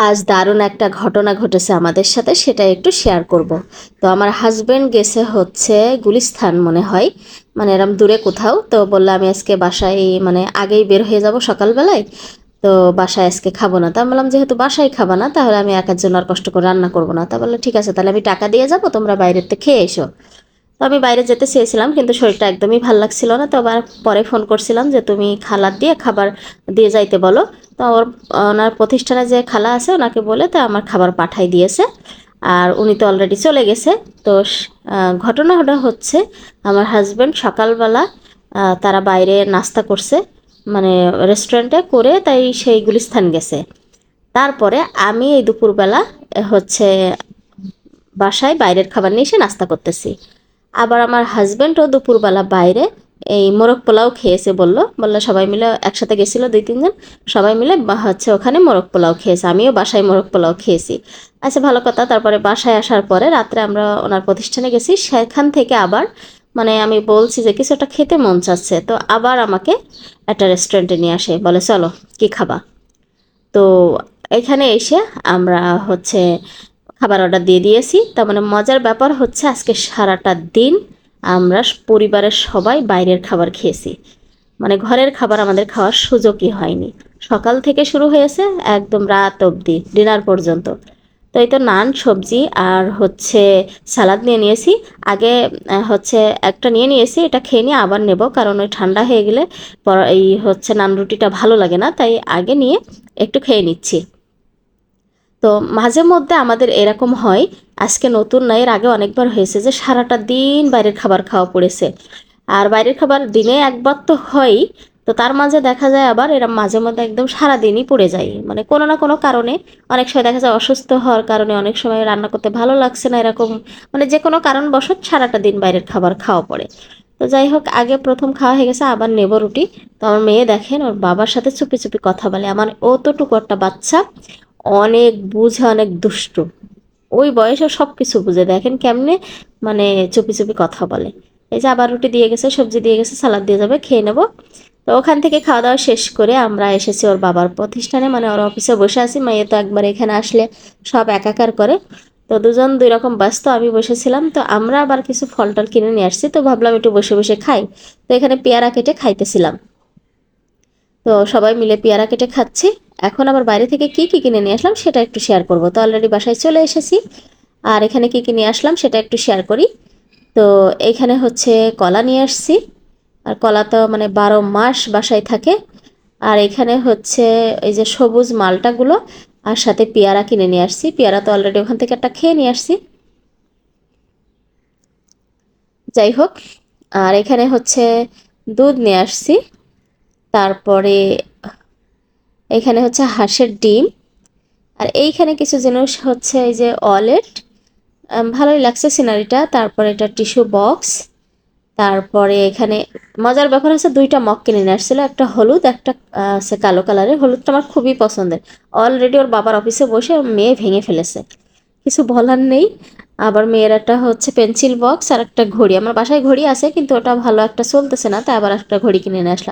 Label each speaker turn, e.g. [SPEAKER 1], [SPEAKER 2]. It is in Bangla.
[SPEAKER 1] আজ দারুণ একটা ঘটনা ঘটেছে আমাদের সাথে, সেটা একটু শেয়ার করব। তো আমার হাজবেন্ড গেছে হচ্ছে গুলিস্তান মনে হয়, মানে এরম দূরে কোথাও। তো বললো আমি আজকে বাসায় মানে আগেই বের হয়ে যাব সকালবেলায়, তো বাসায় আজকে খাবো না। তা আমি বললাম যেহেতু বাসায় খাবা না তাহলে আমি একার জন্য আর কষ্ট করে রান্না করবো না। তা বললো ঠিক আছে, তাহলে আমি টাকা দিয়ে যাবো, তোমরা বাইরের থেকে খেয়ে এসো। তো আমি বাইরে যেতে চেয়েছিলাম কিন্তু শরীরটা একদমই ভাল লাগছিল না। তো আবার পরে ফোন করছিলাম যে তুমি খালার দিয়ে খাবার দিয়ে যাইতে বলো। তো ওনার প্রতিষ্ঠানে যে খালা আছে ওনাকে বলে তো আমার খাবার পাঠাই দিয়েছে। আর উনি তো অলরেডি চলে গেছে। তো ঘটনাটা হচ্ছে আমার হাজব্যান্ড সকালবেলা তারা বাইরে নাস্তা করছে, মানে রেস্টুরেন্টে করে, তাই সেই গুলিস্তান গেছে। তারপরে আমি এই দুপুরবেলা হচ্ছে বাসায় বাইরের খাবার নিয়ে এসে নাস্তা করতেছি। আবার আমার হাজব্যান্ডও দুপুরবেলা বাইরে এই মোরগ পোলাও খেয়েছে, বললো সবাই মিলে একসাথে গেছিলো 2-3 জন, সবাই মিলে হচ্ছে ওখানে মোরগ পোলাও খেয়েছে। আমিও বাসায় মোরগ পোলাও খেয়েছি। আচ্ছা, ভালো কথা। তারপরে বাসায় আসার পরে রাত্রে আমরা ওনার প্রতিষ্ঠানে গেছি, সেখান থেকে আবার মানে আমি বলছি যে কিছু একটা খেতে মন চাচ্ছে, তো আবার আমাকে একটা রেস্টুরেন্টে নিয়ে আসে, বলে চলো কি খাবা। তো এখানে এসে আমরা হচ্ছে খাবার অর্ডার দিয়ে দিয়েছি। তার মানে মজার ব্যাপার হচ্ছে আজকে সারাটা দিন আমরা পরিবারের সবাই বাইরের খাবার খেয়েছি, মানে ঘরের খাবার আমাদের খাওয়ার সুযোগই হয়নি। সকাল থেকে শুরু হয়েছে একদম রাত অবধি ডিনার পর্যন্ত। তো এই তো নান সবজি আর হচ্ছে সালাদ নিয়ে নিয়েছি। আগে হচ্ছে একটা নিয়ে নিয়েছি, এটা খেয়ে নিয়ে আবার নেব, কারণ ওই ঠান্ডা হয়ে গেলে এই হচ্ছে নান রুটিটা ভালো লাগে না, তাই আগে নিয়ে একটু খেয়ে নিচ্ছি। তো মাঝে মধ্যে আমাদের এরকম হয়, আজকে নতুন না, এর আগে অনেকবার হয়েছে যে সারাটা দিন বাইরের খাবার খাওয়া পড়েছে। আর বাইরের খাবার দিনে একবার তো হয়ই, তো তার মাঝে দেখা যায় আবার এরা মাঝে মধ্যে একদম সারাদিনই পড়ে যায়, মানে কোনো না কোনো কারণে। অনেক সময় দেখা যায় অসুস্থ হওয়ার কারণে, অনেক সময় রান্না করতে ভালো লাগছে না, এরকম মানে যে কোনো কারণবশত সারাটা দিন বাইরের খাবার খাওয়া পড়ে। তো যাই হোক, আগে প্রথম খাওয়া হয়ে গেছে, আবার নেব রুটি। তো আমার মেয়ে দেখেন ওর বাবার সাথে চুপি চুপি কথা বলে। আমার অতটুকু একটা বাচ্চা, অনেক বুঝে, অনেক দুষ্টু, ওই বয়সে সব কিছু বুঝে, দেখেন কেমনে মানে চুপি চুপি কথা বলে। এই যে আবার রুটি দিয়ে গেছে, সবজি দিয়ে গেছে, সালাদ দিয়ে যাবে, খেয়ে নেব। তো ওখান থেকে খাওয়া দাওয়া শেষ করে আমরা এসেছি ওর বাবার প্রতিষ্ঠানে, মানে ওর অফিসে বসে আছি। মাইয়ে তো একবার এখানে আসলে সব একাকার করে, তো দুজন দুই রকম ব্যস্ত। আমি বসেছিলাম, তো আমরা আবার কিছু ফল টল কিনে নিয়ে আসছি, তো ভাবলাম একটু বসে বসে খাই। তো এখানে পেয়ারা কেটে খাইতেছিলাম, তো সবাই মিলে পেয়ারা কেটে খাচ্ছি। এখন আবার বাইরে থেকে কি কি কিনে নিয়ে আসলাম সেটা একটু শেয়ার করব। তো অলরেডি বাসায় চলে এসেছি, আর এখানে কি কি নিয়ে আসলাম সেটা একটু শেয়ার করি। তো এইখানে হচ্ছে কলা নিয়ে আসছি, আর কলা তো মানে 12 মাস বাসায় থাকে। আর এখানে হচ্ছে এই যে সবুজ মালটাগুলো, আর সাথে পেয়ারা কিনে নিয়ে আসছি। পেয়ারা তো অলরেডি ওখান থেকে একটা খেয়ে নিয়ে আসছি। যাই হোক, আর এখানে হচ্ছে দুধ নিয়ে আসছি। তারপরে এখানে হচ্ছে হাঁসের ডিম। আর এইখানে কিছু জিনিস হচ্ছে এই যে ওয়ালেট, ভালোই লাগছে সিনারিটা। তারপরে এটা টিস্যু বক্স। তারপরে এখানে মজার ব্যাপার হচ্ছে দুইটা মগ কিনে নিয়ে আসছিল, একটা হলুদ, একটা আছে কালো কালারের। হলুদটা আমার খুবই পছন্দের। অলরেডি ওর বাবার অফিসে বসে ওর মেয়ে ভেঙে ফেলেছে, কিছু বলার নেই। আবার মেয়ের একটা হচ্ছে পেন্সিল বক্স আর একটা ঘড়ি। আমার বাসায় ঘড়ি আছে কিন্তু ওটা ভালো একটা চলতেছে না, তাই আবার একটা ঘড়ি কিনে নিয়ে আসলাম।